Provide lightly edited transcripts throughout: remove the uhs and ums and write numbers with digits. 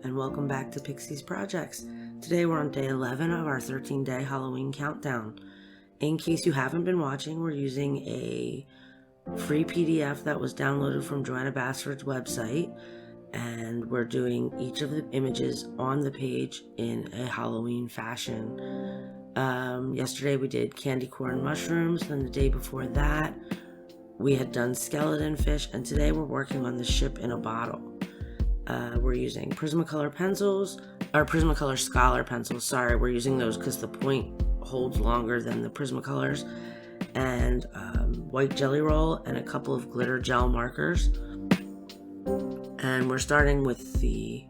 and welcome back to Pixie's Projects. Today we're on day 11 of our 13-day Halloween countdown. In case you haven't been watching, we're using a free PDF that was downloaded from Joanna Basford's website, and we're doing each of the images on the page in a Halloween fashion. Yesterday we did candy corn mushrooms, then the day before that we had done skeleton fish, and today we're working on the ship in a bottle. We're using Prismacolor pencils, or Prismacolor Scholar pencils, sorry, we're using those because the point holds longer than the Prismacolors, and white jelly roll and a couple of glitter gel markers. And we're starting with the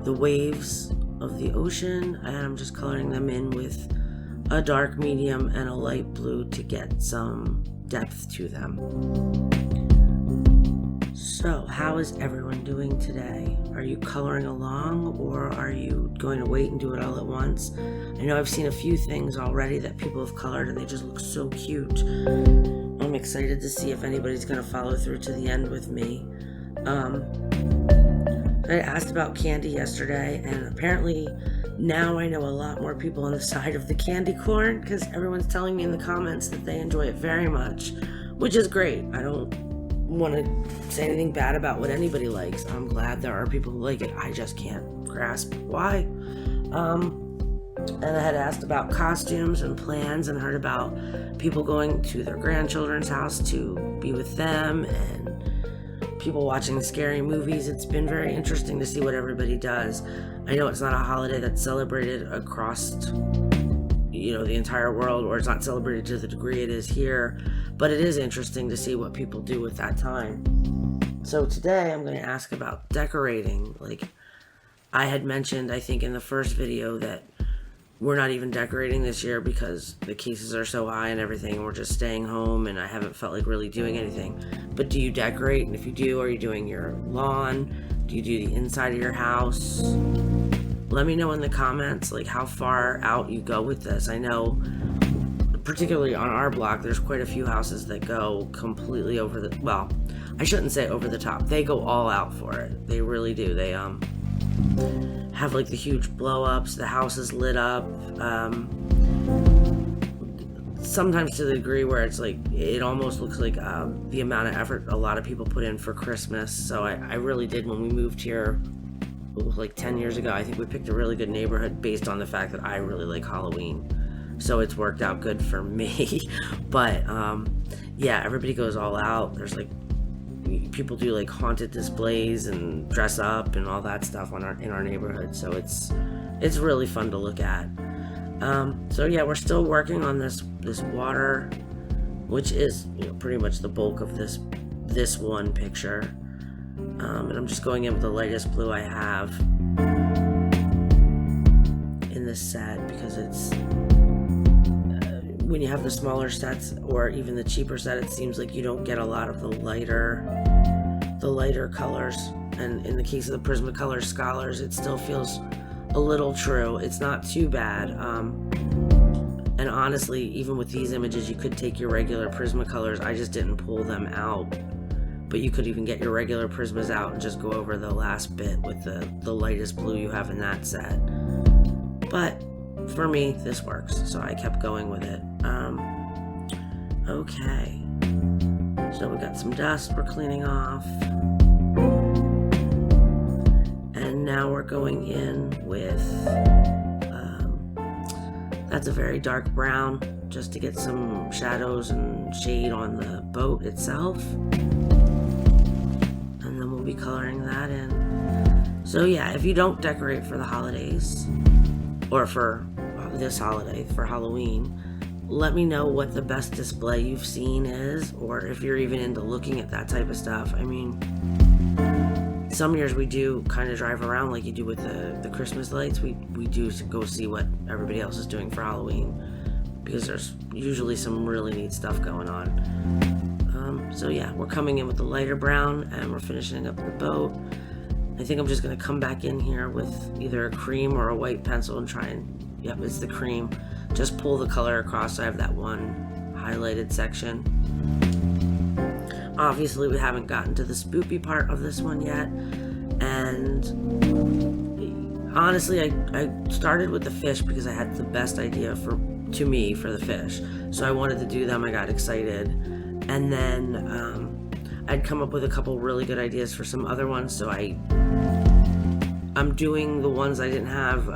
waves of the ocean, and I'm just coloring them in with a dark medium and a light blue to get some depth to them. So, how is everyone doing today? Are you coloring along, or are you going to wait and do it all at once? I know I've seen a few things already that people have colored and they just look so cute. I'm excited to see if anybody's going to follow through to the end with me. I asked about candy yesterday, and apparently now I know a lot more people on the side of the candy corn, because everyone's telling me in the comments that they enjoy it very much, which is great. I don't want to say anything bad about what anybody likes. I'm glad there are people who like it. I just can't grasp why. And I had asked about costumes and plans, and heard about people going to their grandchildren's house to be with them, and people watching scary movies. It's been very interesting to see what everybody does. I know it's not a holiday that's celebrated across, the entire world, or it's not celebrated to the degree it is here, but it is interesting to see what people do with that time. So today I'm going to ask about decorating. Like I had mentioned, I think in the first video, that we're not even decorating this year because the cases are so high and everything, and we're just staying home, and I haven't felt like really doing anything. But do you decorate? And if you do, are you doing your lawn? Do you do the inside of your house? Let me know in the comments like how far out you go with this. I know particularly on our block there's quite a few houses that go completely over the, well, I shouldn't say over the top. They go all out for it. They really do. They have like the huge blow-ups, the house is lit up, sometimes to the degree where it's like it almost looks like the amount of effort a lot of people put in for Christmas. So I really did, when we moved here like 10 years ago, I think we picked a really good neighborhood based on the fact that I really like Halloween, so it's worked out good for me. But yeah, everybody goes all out. There's like people do like haunted displays and dress up and all that stuff in our neighborhood, so it's really fun to look at. So yeah, we're still working on this water, which is pretty much the bulk of this one picture, and I'm just going in with the lightest blue I have in this set, because it's when you have the smaller sets or even the cheaper set, it seems like you don't get a lot of the lighter colors, and in the case of the Prismacolor Scholars, it still feels a little true. It's not too bad, and honestly, even with these images, you could take your regular Prismacolors. I just didn't pull them out, but you could even get your regular Prismas out and just go over the last bit with the lightest blue you have in that set. But for me, this works, so I kept going with it. Okay, so we got some dust we're cleaning off, and now we're going in with that's a very dark brown, just to get some shadows and shade on the boat itself, and then we'll be coloring that in. So yeah, if you don't decorate for the holidays, or for this holiday, for Halloween, let me know what the best display you've seen is, or if you're even into looking at that type of stuff. I mean, some years we do kind of drive around like you do with the Christmas lights. We do go see what everybody else is doing for Halloween, because there's usually some really neat stuff going on. So yeah, we're coming in with the lighter brown, and we're finishing up the boat. I think I'm just going to come back in here with either a cream or a white pencil and try and, yep, it's the cream. Just pull the color across so I have that one highlighted section. Obviously, we haven't gotten to the spoopy part of this one yet, and honestly, I started with the fish because I had the best idea for the fish. So I wanted to do them. I got excited. And then I'd come up with a couple really good ideas for some other ones. So I'm doing the ones I didn't have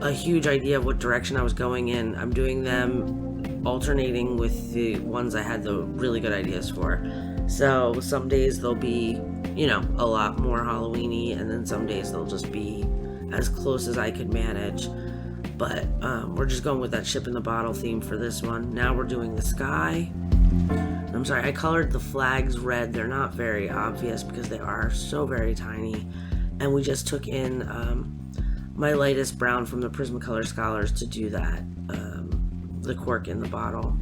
a huge idea of what direction I was going in. I'm doing them alternating with the ones I had the really good ideas for. So some days they'll be, a lot more Halloween-y, and then some days they'll just be as close as I could manage. But we're just going with that ship in the bottle theme for this one. Now we're doing the sky. I'm sorry, I colored the flags red. They're not very obvious because they are so very tiny. And we just took in my lightest brown from the Prismacolor Scholars to do that, the cork in the bottle.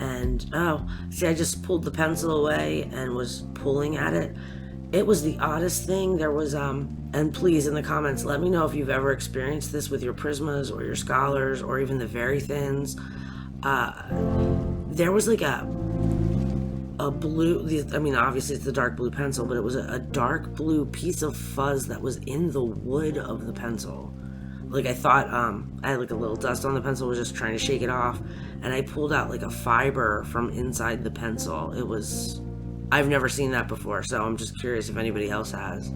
And, I just pulled the pencil away and was pulling at it. It was the oddest thing. There was, and please in the comments, let me know if you've ever experienced this with your Prismas or your Scholars or even the Very Thins. There was like a blue, obviously it's the dark blue pencil, but it was a dark blue piece of fuzz that was in the wood of the pencil. Like I thought, I had like a little dust on the pencil, was just trying to shake it off, and I pulled out like a fiber from inside the pencil. I've never seen that before, so I'm just curious if anybody else has.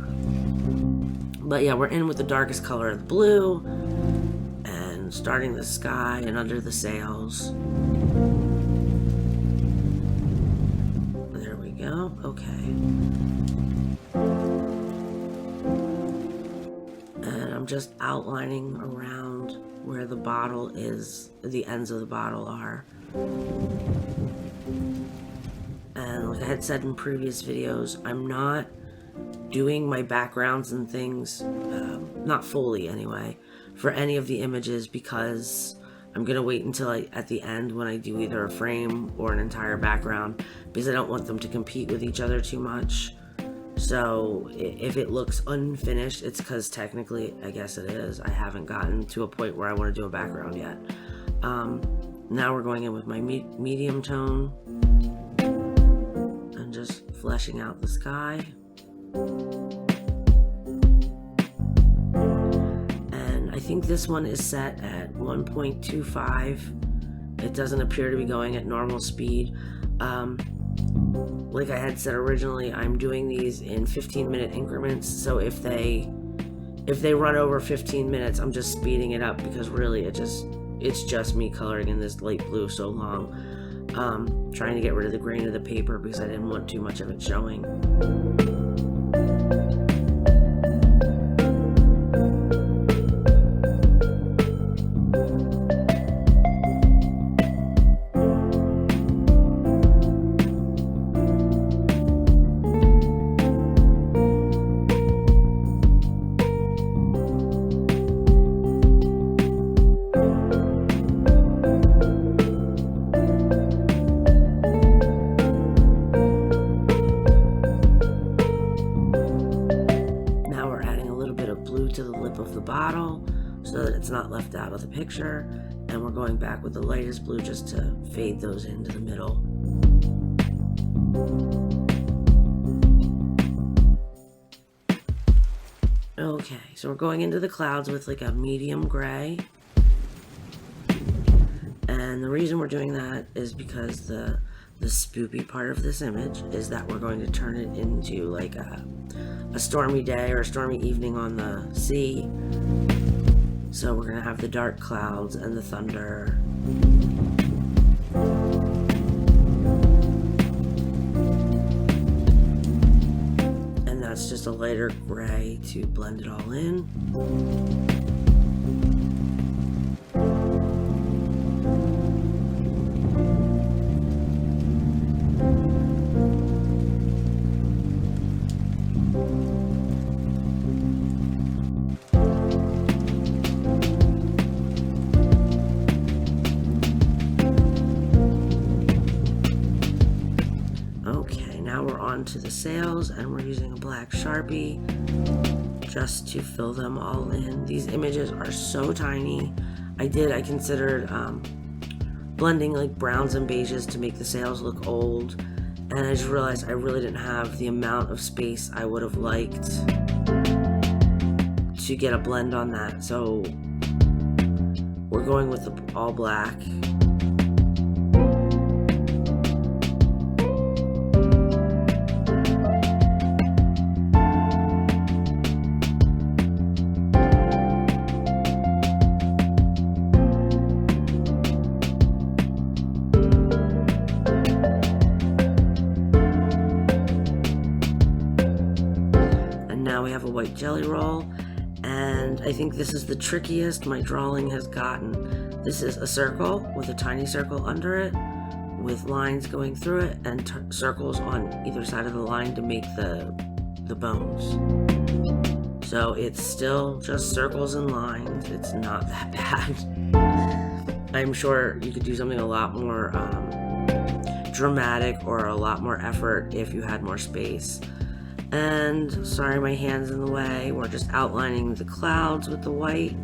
But yeah, we're in with the darkest color of the blue, and starting the sky and under the sails. There we go, okay. I'm just outlining around where the bottle is, the ends of the bottle are. And like I had said in previous videos, I'm not doing my backgrounds and things, not fully anyway, for any of the images because I'm going to wait until at the end when I do either a frame or an entire background, because I don't want them to compete with each other too much. So if it looks unfinished, it's because technically, I guess it is. I haven't gotten to a point where I want to do a background yet. Now we're going in with my medium tone and just fleshing out the sky. And I think this one is set at 1.25. It doesn't appear to be going at normal speed. Like I had said originally, I'm doing these in 15-minute increments, so if they run over 15 minutes, I'm just speeding it up because really it's just me coloring in this light blue so long. Trying to get rid of the grain of the paper because I didn't want too much of it showing. To the lip of the bottle so that it's not left out of the picture, and we're going back with the lightest blue just to fade those into the middle. Okay, so we're going into the clouds with like a medium gray, and the reason we're doing that is because the spoopy part of this image is that we're going to turn it into like a stormy day or a stormy evening on the sea. So we're going to have the dark clouds and the thunder. And that's just a lighter gray to blend it all in. To the sails, and we're using a black Sharpie just to fill them all in. These images are so tiny. I considered blending like browns and beiges to make the sails look old, And I just realized I really didn't have the amount of space I would have liked to get a blend on that. So we're going with the all black. Now we have a white jelly roll, and I think this is the trickiest my drawing has gotten. This is a circle with a tiny circle under it with lines going through it and circles on either side of the line to make the bones. So it's still just circles and lines. It's not that bad. I'm sure you could do something a lot more dramatic or a lot more effort if you had more space. And sorry, my hand's in the way. We're just outlining the clouds with the white.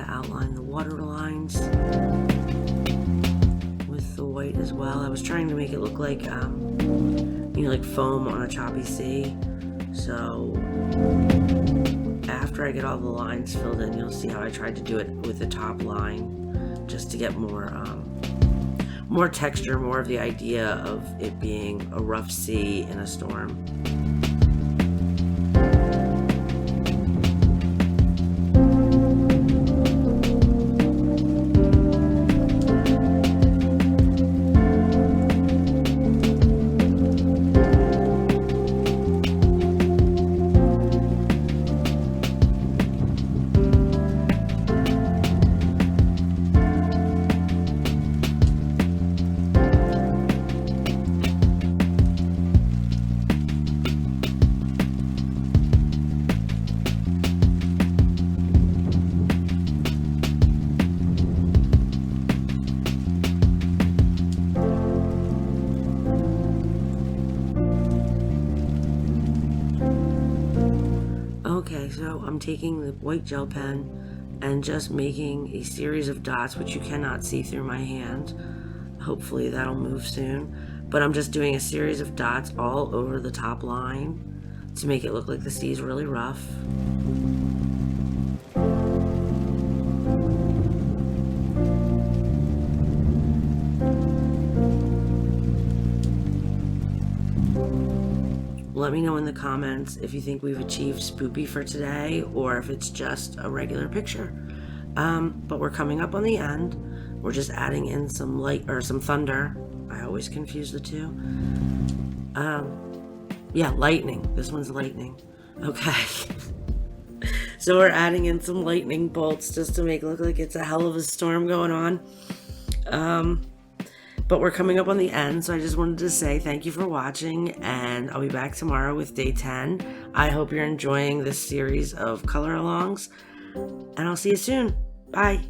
Outline the water lines with the white as well. I was trying to make it look like like foam on a choppy sea. So after I get all the lines filled in, you'll see how I tried to do it with the top line, just to get more texture, more of the idea of it being a rough sea in a storm. Okay, so I'm taking the white gel pen and just making a series of dots, which you cannot see through my hand. Hopefully that'll move soon. But I'm just doing a series of dots all over the top line to make it look like the sea is really rough. Let me know in the comments if you think we've achieved spoopy for today or if it's just a regular picture. But we're coming up on the end. We're just adding in some light or some thunder. I always confuse the two. Yeah, lightning. This one's lightning. Okay. So we're adding in some lightning bolts just to make it look like it's a hell of a storm going on. But we're coming up on the end, so I just wanted to say thank you for watching, and I'll be back tomorrow with day 10. I hope you're enjoying this series of color alongs, and I'll see you soon. Bye.